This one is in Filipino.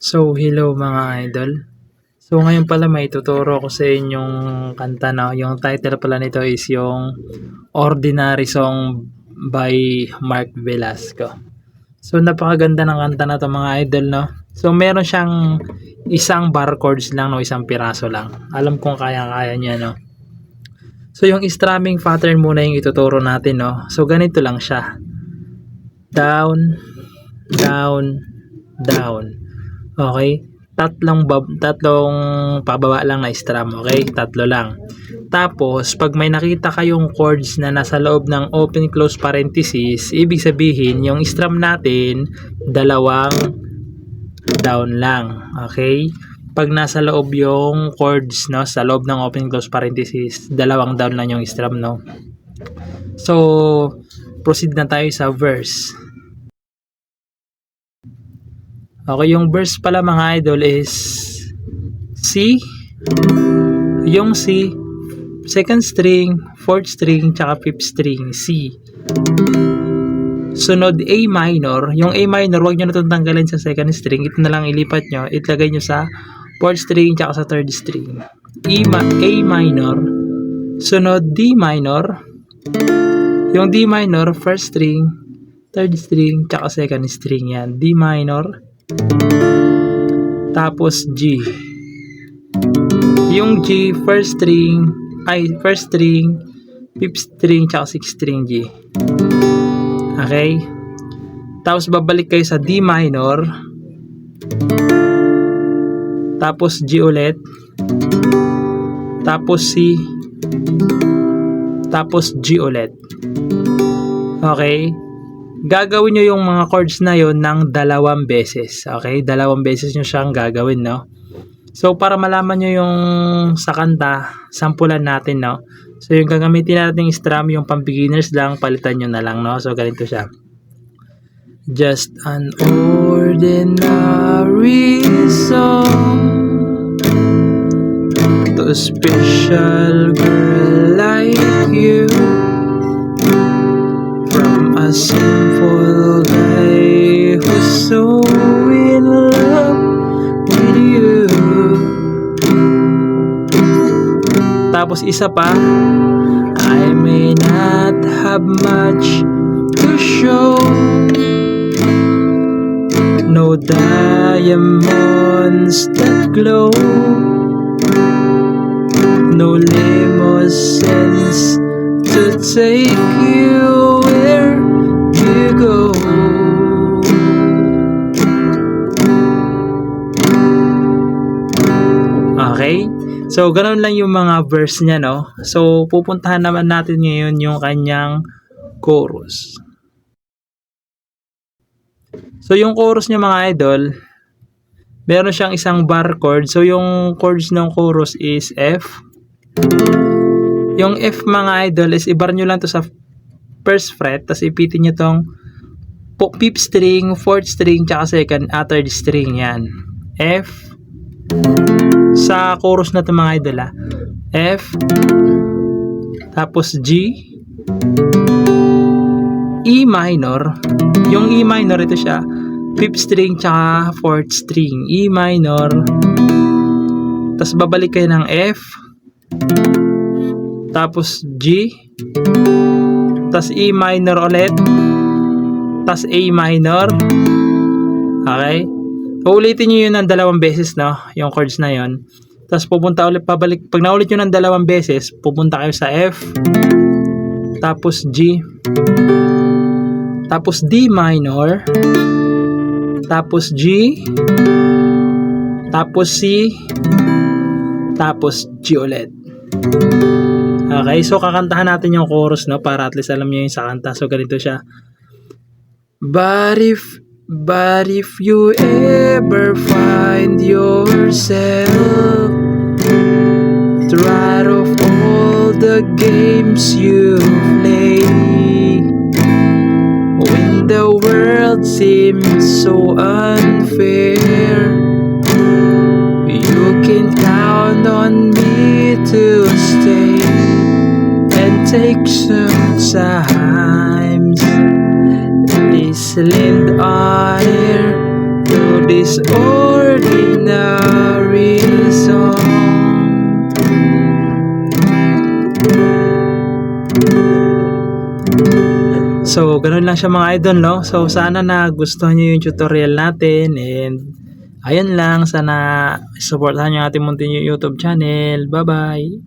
So, hello mga idol. So, ngayon pala may tuturo ko sa inyong kanta na. Yung title pala nito is yung Ordinary Song by Mark Velasco. So, napakaganda ng kanta na to mga idol, no? So, meron siyang isang bar chords lang, no? Isang piraso lang. Alam kong kaya-kaya niya, no? So, yung strumming pattern muna yung ituturo natin, no? So, ganito lang siya. Down, down, down. Okay? Tatlong pababa lang na strum, okay? Tatlo lang. Tapos, pag may nakita kayong chords na nasa loob ng open close parenthesis, ibig sabihin, yung strum natin, dalawang down lang, okay? Pag nasa loob yung chords, no, sa loob ng open close parenthesis, dalawang down lang yung strum, no? So, proceed na tayo sa verse. Okay, yung verse pala mga idol is C, yung C, second string, fourth string, tsaka fifth string, C. Sunod A minor, yung A minor, wag nyo na itong tanggalin sa second string, ito na lang ilipat nyo, itlagay nyo sa fourth string, tsaka sa third string. A minor, sunod D minor, yung D minor, first string, third string, tsaka second string yan, D minor, tapos G. Yung G, first string, fifth string, tsaka sixth string G. Okay? Tapos babalik kayo sa D minor, tapos G ulit, tapos C, tapos G ulit. Okay? Gagawin nyo yung mga chords na yon ng dalawang beses. Okay? Dalawang beses nyo siyang gagawin, no? So, para malaman nyo yung sa kanta, sampulan natin, no? So, yung gagamitin natin strum, yung pang beginners lang, palitan nyo na lang, no? So, ganito siya. Just an ordinary song to a special girl like you, from a simple guy who's so in love with you. Tapos isa pa, I may not have much to show, no diamonds that glow, no limousines to take you where you go. Okay? So, ganoon lang yung mga verse niya, no? So, pupuntahan naman natin ngayon yung kanyang chorus. So, yung chorus niya mga idol, meron siyang isang bar chord. So, yung chords ng chorus is F. Yung F mga idol is ibar nyo lang to sa first fret, tapos ipitin nyo tong fifth string, fourth string, tsaka third string yan. F. Sa chorus na to mga idol F, tapos G, E minor. Yung E minor, ito siya, fifth string tsaka fourth string, E minor, tapos babalik kayo ng F, tapos G, tapos E minor ulit, tapos A minor. Okay? Uulitin nyo yun ng dalawang beses, no? Yung chords na yun. Tapos pupunta ulit, pabalik. Pag naulit nyo ng dalawang beses, pupunta kayo sa F, tapos G, tapos D minor, tapos G, tapos C, tapos G ulit. Okay, so kakantahan natin yung chorus, no? Para at least alam nyo yung sa kanta. So ganito siya. But if you ever find yourself tired of all the games you play, when the world seems so unfair, you can count on me to stay and take some time. This lend honor to this ordinary song. So, ganun lang siya mga idol, no? So, sana nagustuhan nyo yung tutorial natin and ayun lang, sana supportahan nyo ating muntin yung YouTube channel. Bye-bye!